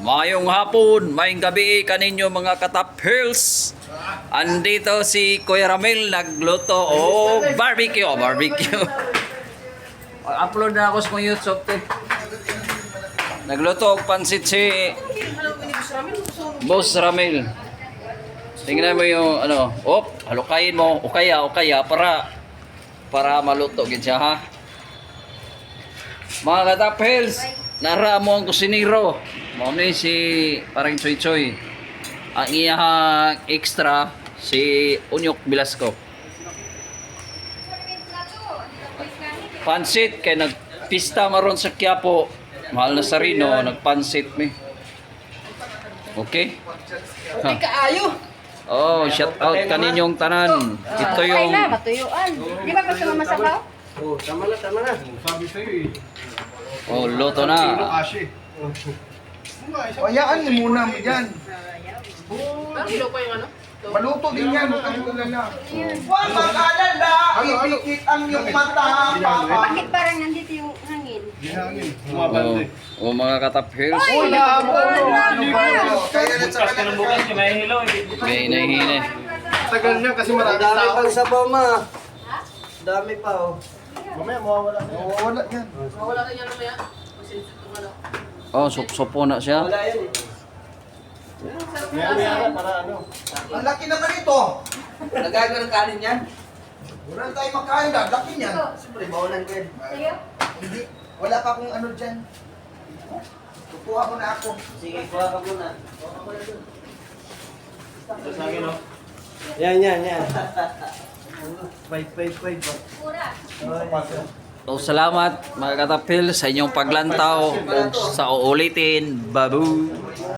Mayong hapon, mayong gabi kaninyo mga katap hills. Andito si Kuya Ramil nagluto o barbecue. Upload na ako sa YouTube. Nagluto og pansit si Boss Ramil. Tingnan mo yung halukayin mo o kaya para maluto gid siya ha. Mga katap hills, nara mo ang kusinero. Mao ni si parang Choy. Ang iyang extra si Unyok Velasco. Pansit kay nagpista maron sa Quiapo. Mahal na sarino, nagpansit mi. Okay? Okay kaayo. Oh, shout out kaninyong tanan. Ito Okay yung na, matuyuan. Di ba gusto mo masabaw? Oh, tama na. Sabi sa'yo oh, luto na. Kasi. Hayaan mo muna mo dyan. Parang hilo pa yung ano? Maluto din yan, huwag kang tulala. Huwag mag-alala, ipikit ang iyong mata. Bakit parang nandito yung hangin? Ginangin. Bumabante. Oh, mga katap hills. Wala mo, ano ba yun? Kaya na sa kanila. May hinahina. Tagal niya kasi maraming Dami tao. pang sabaw ma. Dami pa oh. Mamaya mawawala na. Wala yan. Wala na yan mamaya. Oh, supo na siya. Wala yan eh. Meron para ano. Ang laki naman ito. Nagagawa ng kanin yan? Wala na tayo makain, laki niyan. Siyempre, bawalan ko yan. Hindi, wala pa akong ano dyan. Kukuha mo na ako. Sige, kuha ka muna. Sa akin, no? Yan. 5. So, salamat mga katap hills sa inyong paglantaw o sa uulitin. Babu.